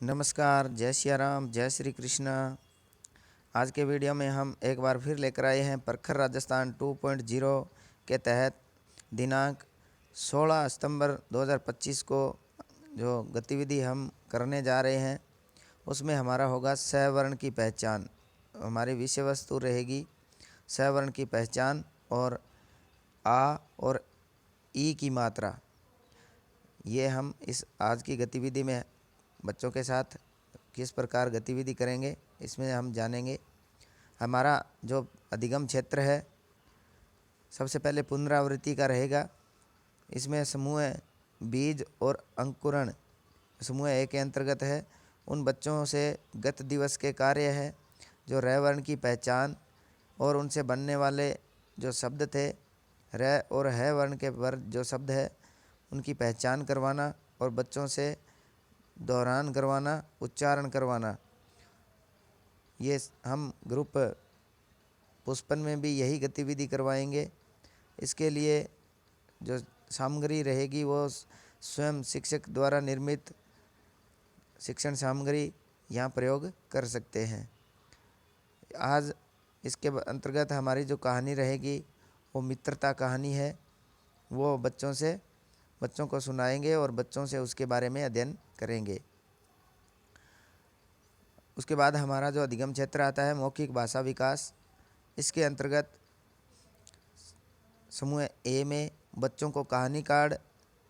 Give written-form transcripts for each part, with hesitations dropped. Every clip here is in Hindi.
नमस्कार, जय सिया राम, जय श्री कृष्ण। आज के वीडियो में हम एक बार फिर लेकर आए हैं प्रखर राजस्थान 2.0 के तहत दिनांक 16 सितंबर 2025 को जो गतिविधि हम करने जा रहे हैं उसमें हमारा होगा स्वर्ण की पहचान। हमारी विषय वस्तु रहेगी स्वर्ण की पहचान और आ और ई की मात्रा। ये हम इस आज की गतिविधि में बच्चों के साथ किस प्रकार गतिविधि करेंगे इसमें हम जानेंगे। हमारा जो अधिगम क्षेत्र है सबसे पहले पुनरावृत्ति का रहेगा। इसमें समूह बीज और अंकुरण समूह ए के अंतर्गत है। उन बच्चों से गत दिवस के कार्य है जो र वर्ण की पहचान और उनसे बनने वाले जो शब्द थे र और है वर्ण के वर्ग जो शब्द है उनकी पहचान करवाना और बच्चों से दोहरान करवाना, उच्चारण करवाना। ये हम ग्रुप पुष्पन में भी यही गतिविधि करवाएंगे। इसके लिए जो सामग्री रहेगी वो स्वयं शिक्षक द्वारा निर्मित शिक्षण सामग्री यहाँ प्रयोग कर सकते हैं। आज इसके अंतर्गत हमारी जो कहानी रहेगी वो मित्रता कहानी है। वो बच्चों को सुनाएंगे और बच्चों से उसके बारे में अध्ययन करेंगे। उसके बाद हमारा जो अधिगम क्षेत्र आता है मौखिक भाषा विकास। इसके अंतर्गत समूह ए में बच्चों को कहानी कार्ड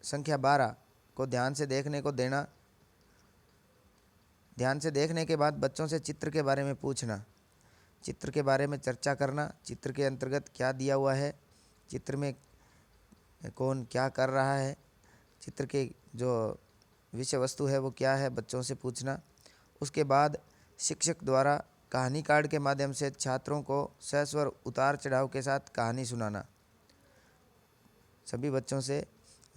संख्या 12 को ध्यान से देखने को देना। ध्यान से देखने के बाद बच्चों से चित्र के बारे में पूछना, चित्र के बारे में चर्चा करना। चित्र के अंतर्गत क्या दिया हुआ है, चित्र में कौन क्या कर रहा है, चित्र के जो विषय वस्तु है वो क्या है, बच्चों से पूछना। उसके बाद शिक्षक द्वारा कहानी कार्ड के माध्यम से छात्रों को सस्वर उतार चढ़ाव के साथ कहानी सुनाना। सभी बच्चों से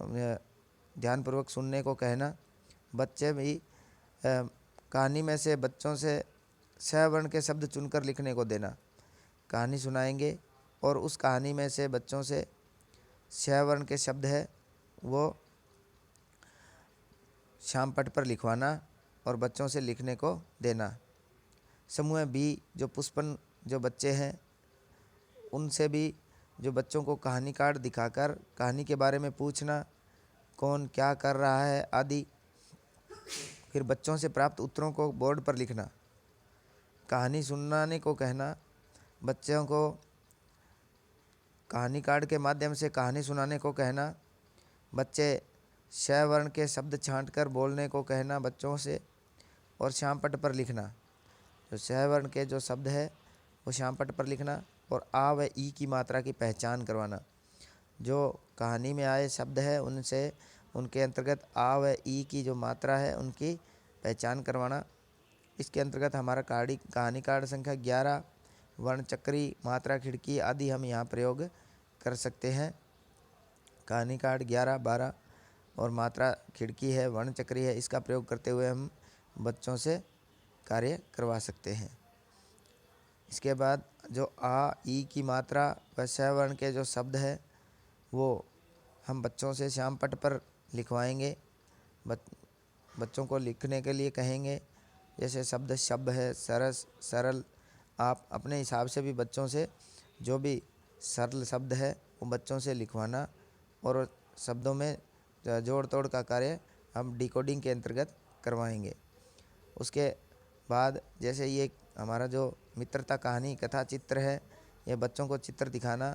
ध्यानपूर्वक सुनने को कहना। बच्चे भी कहानी में से बच्चों से स्वर्ण के शब्द चुनकर लिखने को देना। कहानी सुनाएंगे और उस कहानी में से बच्चों से स्वर्ण के शब्द है वो श्यामपट्ट पर लिखवाना और बच्चों से लिखने को देना। समूह बी जो पुष्पन जो बच्चे हैं उनसे भी जो बच्चों को कहानी कार्ड दिखाकर कहानी के बारे में पूछना, कौन क्या कर रहा है आदि। फिर बच्चों से प्राप्त उत्तरों को बोर्ड पर लिखना। कहानी सुनाने को कहना, बच्चों को कहानी कार्ड के माध्यम से कहानी सुनाने को कहना। बच्चे स्वर्ण के शब्द छांटकर बोलने को कहना बच्चों से और श्यामपट्ट पर लिखना। जो स्वर्ण के जो शब्द है वो श्यामपट्ट पर लिखना और आ व ई की मात्रा की पहचान करवाना। जो कहानी में आए शब्द है उनसे उनके अंतर्गत आ व ई की जो मात्रा है उनकी पहचान करवाना। इसके अंतर्गत हमारा कहानी कार्ड संख्या 11 वर्ण चक्री, मात्रा खिड़की आदि हम यहाँ प्रयोग कर सकते हैं। कहानी कार्ड 11, 12 और मात्रा खिड़की है, वर्ण चक्री है, इसका प्रयोग करते हुए हम बच्चों से कार्य करवा सकते हैं। इसके बाद जो आ ई की मात्रा व स्वर्ण के जो शब्द है वो हम बच्चों से श्यामपट्ट पर लिखवाएंगे। बच्चों को लिखने के लिए कहेंगे। जैसे शब्द है सरस, सरल। आप अपने हिसाब से भी बच्चों से जो भी सरल शब्द है वो बच्चों से लिखवाना और शब्दों में जोड़ तोड़ का कार्य हम डिकोडिंग के अंतर्गत करवाएंगे। उसके बाद जैसे ये हमारा जो मित्रता कहानी कथा चित्र है, ये बच्चों को चित्र दिखाना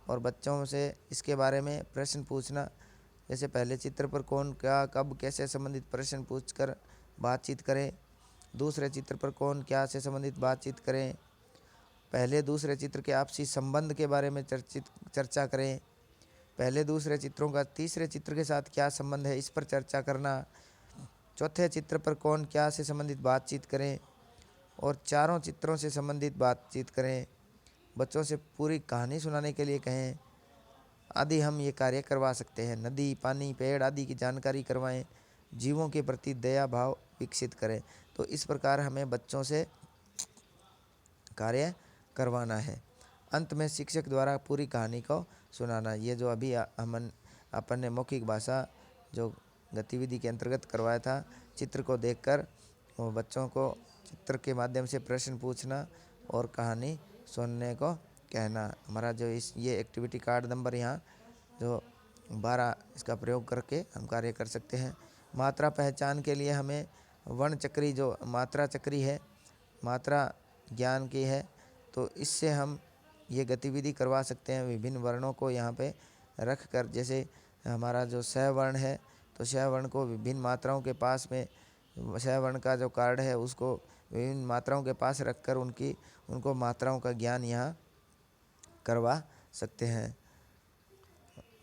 और बच्चों से इसके बारे में प्रश्न पूछना। जैसे पहले चित्र पर कौन क्या कब कैसे संबंधित प्रश्न पूछकर बातचीत करें। दूसरे चित्र पर कौन क्या से संबंधित बातचीत करें। पहले दूसरे चित्र के आपसी संबंध के बारे में चर्चा करें। पहले दूसरे चित्रों का तीसरे चित्र के साथ क्या संबंध है इस पर चर्चा करना। चौथे चित्र पर कौन क्या से संबंधित बातचीत करें और चारों चित्रों से संबंधित बातचीत करें। बच्चों से पूरी कहानी सुनाने के लिए कहें आदि हम ये कार्य करवा सकते हैं। नदी, पानी, पेड़ आदि की जानकारी करवाएं। जीवों के प्रति दया भाव विकसित करें। तो इस प्रकार हमें बच्चों से कार्य करवाना है। अंत में शिक्षक द्वारा पूरी कहानी को सुनाना। ये जो अभी अपन ने मौखिक भाषा जो गतिविधि के अंतर्गत करवाया था, चित्र को देखकर वो बच्चों को चित्र के माध्यम से प्रश्न पूछना और कहानी सुनने को कहना। हमारा जो ये एक्टिविटी कार्ड नंबर यहाँ जो 12 इसका प्रयोग करके हम कार्य कर सकते हैं। मात्रा पहचान के लिए हमें वर्ण चक्री जो मात्रा चक्री है, मात्रा ज्ञान की है, तो इससे हम ये गतिविधि करवा सकते हैं। विभिन्न वर्णों को यहाँ पे रख कर, जैसे हमारा जो स वर्ण है तो स वर्ण को विभिन्न मात्राओं के पास में, स वर्ण का जो कार्ड है उसको विभिन्न मात्राओं के पास रखकर उनको मात्राओं का ज्ञान यहाँ करवा सकते हैं।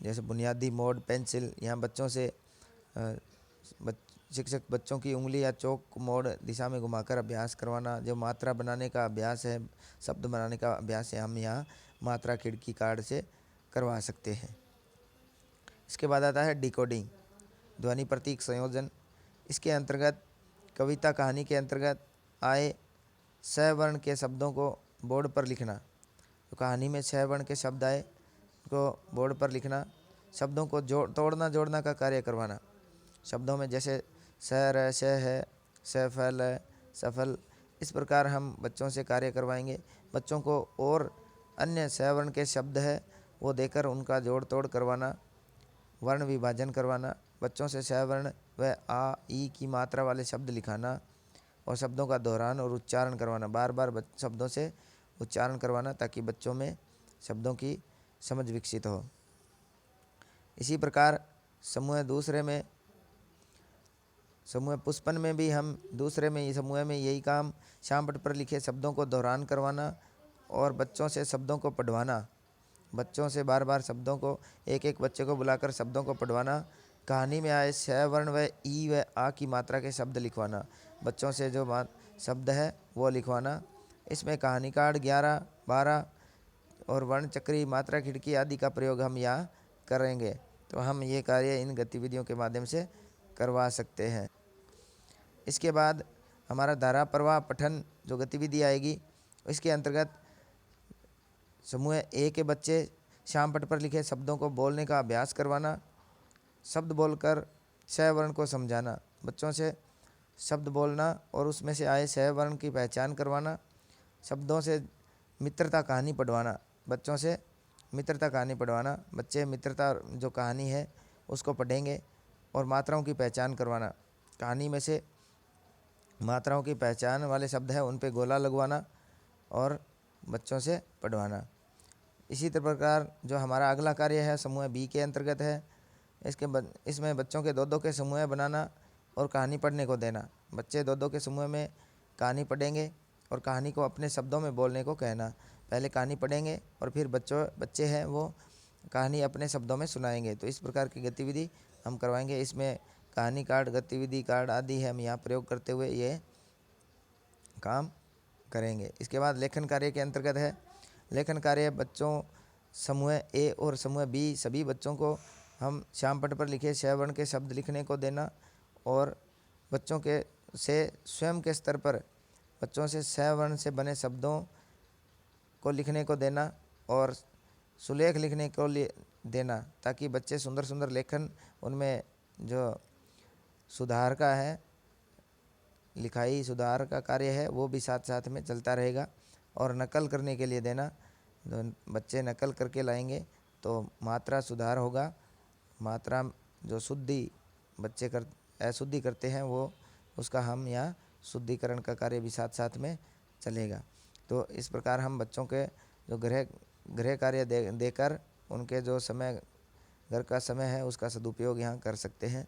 जैसे बुनियादी मोड पेंसिल, यहाँ बच्चों से शिक्षक बच्चों की उंगली या चौक मोड़ दिशा में घुमाकर अभ्यास करवाना। जो मात्रा बनाने का अभ्यास है, शब्द बनाने का अभ्यास है, हम यहाँ मात्रा खिड़की कार्ड से करवा सकते हैं। इसके बाद आता है डिकोडिंग, ध्वनि प्रतीक संयोजन। इसके अंतर्गत कविता कहानी के अंतर्गत आए स वर्ण के शब्दों को बोर्ड पर लिखना। तो कहानी में 6 वर्ण के शब्द आए को बोर्ड पर लिखना, शब्दों को तोड़ना जोड़ना का कार्य करवाना। शब्दों में जैसे स र श है, सफल है, सफल, इस प्रकार हम बच्चों से कार्य करवाएंगे। बच्चों को और अन्य स वर्ण के शब्द है वो देकर उनका जोड़ तोड़ करवाना, वर्ण विभाजन करवाना। बच्चों से स वर्ण व आ ई की मात्रा वाले शब्द लिखाना और शब्दों का दोहरान और उच्चारण करवाना, बार बार शब्दों से उच्चारण करवाना ताकि बच्चों में शब्दों की समझ विकसित हो। इसी प्रकार समूह पुष्पन में भी हम दूसरे में समूह में यही काम, श्यामपट्ट पर लिखे शब्दों को दोहरान करवाना और बच्चों से शब्दों को पढ़वाना। बच्चों से बार बार शब्दों को, एक एक बच्चे को बुलाकर शब्दों को पढ़वाना। कहानी में आए स वर्ण व ई व आ की मात्रा के शब्द लिखवाना, बच्चों से जो शब्द है वो लिखवाना। इसमें कहानी कार्ड 11, 12 और वर्ण चक्री, मात्रा खिड़की आदि का प्रयोग हम यहाँ करेंगे। तो हम ये कार्य इन गतिविधियों के माध्यम से करवा सकते हैं। इसके बाद हमारा धारा प्रवाह पठन जो गतिविधि आएगी, इसके अंतर्गत समूह ए के बच्चे श्यामपट्ट पर लिखे शब्दों को बोलने का अभ्यास करवाना, शब्द बोलकर स वर्ण को समझाना, बच्चों से शब्द बोलना और उसमें से आए स वर्ण की पहचान करवाना। शब्दों से मित्रता कहानी पढ़वाना, बच्चों से मित्रता कहानी पढ़वाना। बच्चे मित्रता जो कहानी है उसको पढ़ेंगे और मात्राओं की पहचान करवाना। कहानी में से मात्राओं की पहचान वाले शब्द है उन पे गोला लगवाना और बच्चों से पढ़वाना। इसी प्रकार जो हमारा अगला कार्य है समूह बी के अंतर्गत है, इसमें बच्चों के 2-2 के समूह बनाना और कहानी पढ़ने को देना। बच्चे 2-2 के समूह में कहानी पढ़ेंगे और कहानी को अपने शब्दों में बोलने को कहना। पहले कहानी पढ़ेंगे और फिर बच्चे हैं वो कहानी अपने शब्दों में सुनाएंगे। तो इस प्रकार की गतिविधि हम करवाएंगे। इसमें कहानी कार्ड, गतिविधि कार्ड आदि है हम यहाँ प्रयोग करते हुए ये काम करेंगे। इसके बाद लेखन कार्य के अंतर्गत है, लेखन कार्य बच्चों समूह ए और समूह बी सभी बच्चों को हम श्यामपट्ट पर लिखे स वर्ण के शब्द लिखने को देना और बच्चों के से स्वयं के स्तर पर बच्चों से स वर्ण से बने शब्दों को लिखने को देना और सुलेख लिखने को देना ताकि बच्चे सुंदर सुंदर लेखन, उनमें जो सुधार का है, लिखाई सुधार का कार्य है वो भी साथ साथ में चलता रहेगा। और नकल करने के लिए देना, बच्चे नकल करके लाएंगे तो मात्रा सुधार होगा। मात्रा जो शुद्धि बच्चे अशुद्धि करते हैं वो उसका हम यहाँ शुद्धिकरण का कार्य भी साथ साथ में चलेगा। तो इस प्रकार हम बच्चों के जो गृह कार्य देकर उनके जो समय घर का समय है उसका सदुपयोग यहाँ कर सकते हैं।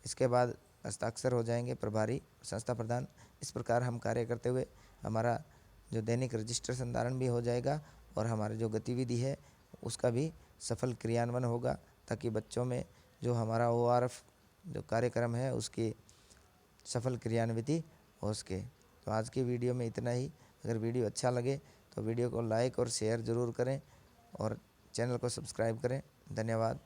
इसके बाद हस्ताक्षर हो जाएंगे प्रभारी संस्था प्रधान। इस प्रकार हम कार्य करते हुए हमारा जो दैनिक रजिस्टर संधारण भी हो जाएगा और हमारी जो गतिविधि है उसका भी सफल क्रियान्वयन होगा ताकि बच्चों में जो हमारा ORF जो कार्यक्रम है उसकी सफल क्रियान्विति हो सके। तो आज की वीडियो में इतना ही। अगर वीडियो अच्छा लगे तो वीडियो को लाइक और शेयर ज़रूर करें और चैनल को सब्सक्राइब करें। धन्यवाद।